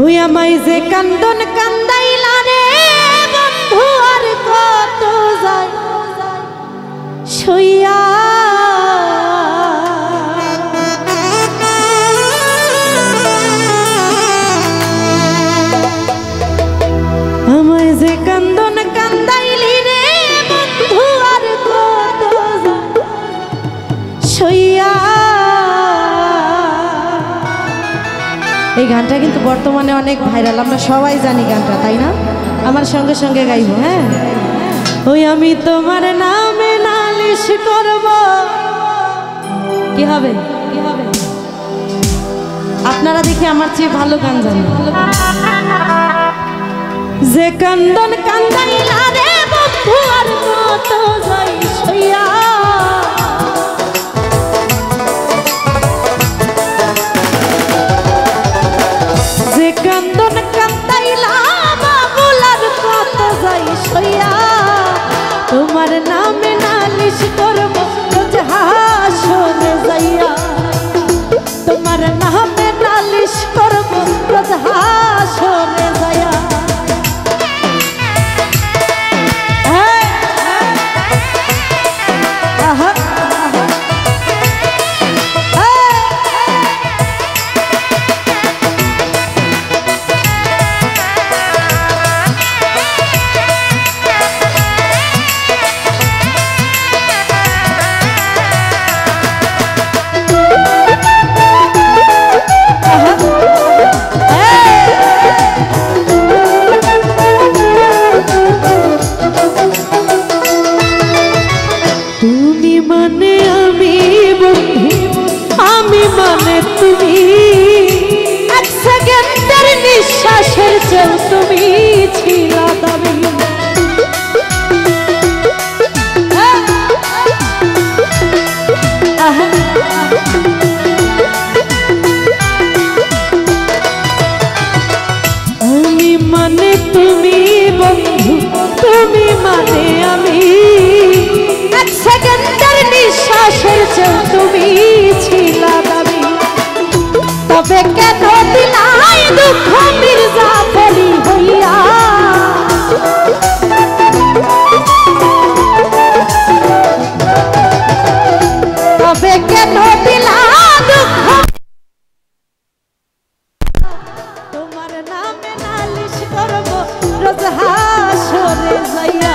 ওই আমায় যে কান্দন কান্দাইলা রে বন্ধু আর কত যায় সইয়া আমায় যে কান্দন কান্দাইলি রে বন্ধু আর কত যায় সইয়া। এই গানটা কিন্তু বর্তমানে অনেক ভাইরাল, আমরা সবাই জানি গানটা, তাই না? আমার সঙ্গে সঙ্গে গাইব। হ্যাঁ, ওই আমি তোমার নামে নালিশ করব। কি হবে কি হবে? আপনারা দেখি আমার চেয়ে ভালো গান জানেন। যে কান্দন কান্দাইলা রে বন্ধু আর কত যাই সইয়া, যে কান্দন কান্দাইলা বাবুল আর কত যাই সইয়া, তোমার নামে নালিশ করব রোজ হাসরে যাইয়া, তোমার নামে নালিশ করব রোজ হাসরে যাইয়া। তুমি ছিলা দাবি, আমি মানে তুমি বন্ধু, তুমি মানে আমি, এক সেকেন্ডের নিঃশ্বাসের চেয়েও তুমি ছিলা দাবি। তবে কেন দিলাই দুঃখ মির্জা বলি হইয়া, তবে কেন দিলা দুঃখ, তোমার নামে নালিশ করব রোজ হাসরে যাইয়া,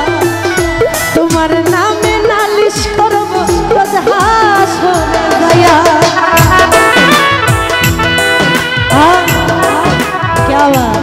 তোমার নামে নালিশ করব রোজ হাসরে যাইয়া। क्या बात,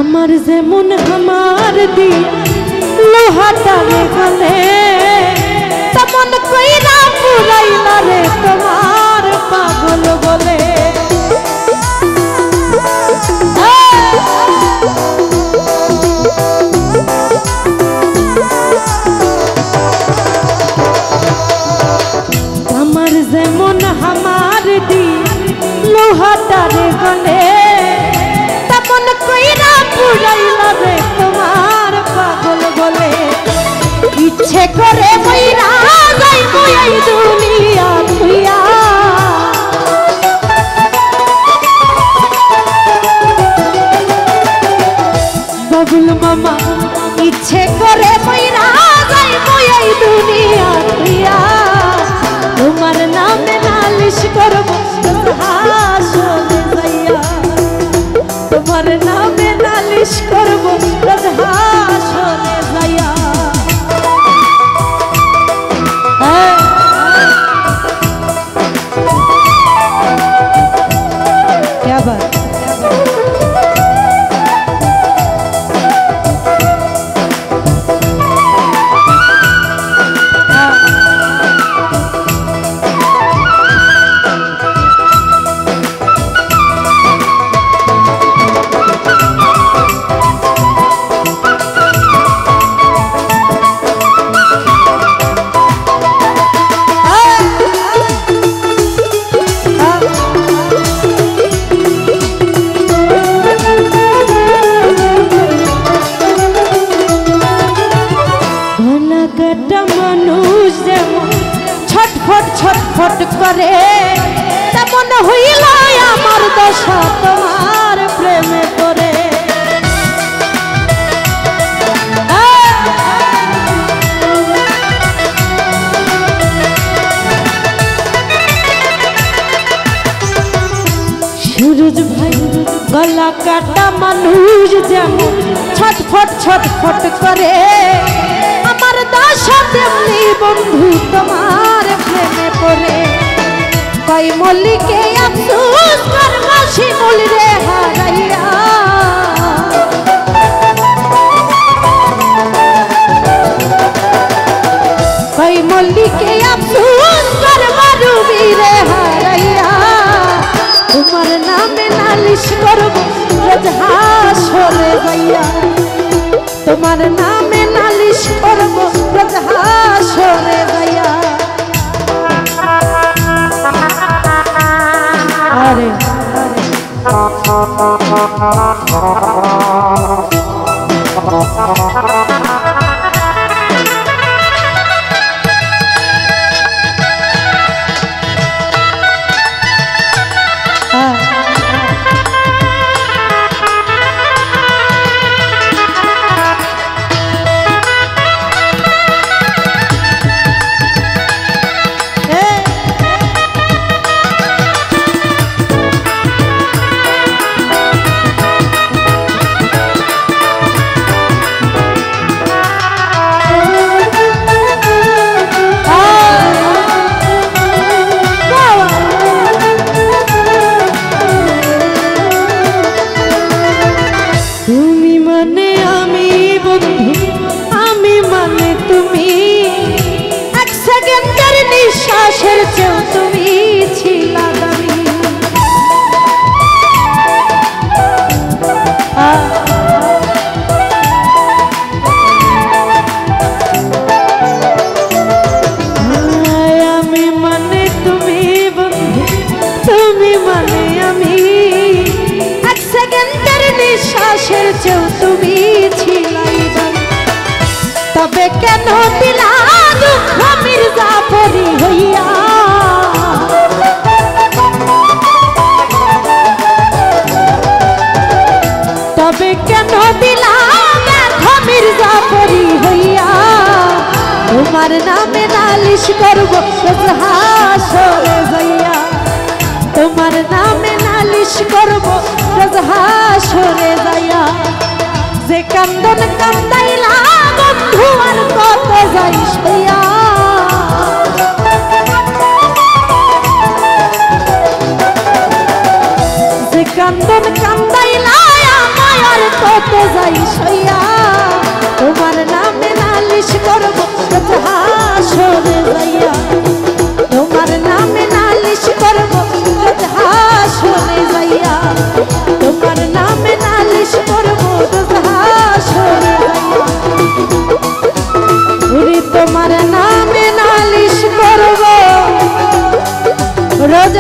আমার যেমন আমার দি লোহাটারে গলে, তেমন কইরা পুরাইলা রে তোমার পাগল বলে। আমার যেমন আমার দি লোহাটারে গলে, তেমন কইরা পুরাইলা রে তোমার পাগল বলে। ইচ্ছে করে মইরা যাইব এই দুনিয়া থুইয়া, বাবুল মামা ইচ্ছে করে মইরা যাইব এই দুনিয়া থুইয়া, তোমার নামে নালিশ করব হাসরে যাইয়া, তোমার নামে নালিশ করব রোজ হাসরে যাইয়া। क्या बात, ছটফট করে তেমন হইল আমার দশা তোমার প্রেমে পড়ে। সুরজ ভাই গলা কাটা মানুষ যেমন ছটফট ছটফট করে আমার দশা তেমনি বন্ধু তোমার প্রেমে পড়ে। কই মল্লিকে আফসোস করবা শিমুল রে হারাইয়া, কই মল্লিকে আফসোস করবা রুবি রে হারাইয়া। তোমার নামে নালিশ করব রোজ হাসরে যাইয়া, তোমার নামে নালিশ করব রোজ হাসরে যাইয়া। আরে তুমি ছিলাই তবে কেন দিলা দুঃখ মির্জাফরি হইয়া, তবে কেন দিলা দুঃখ মির্জাফরি হইয়া। তোমার নামে নালিশ করব রোজ হাসরে যাইয়া, তোমার নামে নালিশ করব রোজ হাসরে যাইয়া। যে কান্দন কান্দাইলা বন্ধু আর কত যাইস হইয়া, যে কান্দন কান্দাইলা আমায় আর কত যাইস হইয়া। তোমার নামে নালিশ করব রোজ হাসরে যাইয়া, তোমার নামে নালিশ করব রোজ হাসরে যাইয়া, তোমার নামে নালিশ করব রোজ হাসরে যাইয়া। ওরে তোমার নামে নালিশ করব রোজ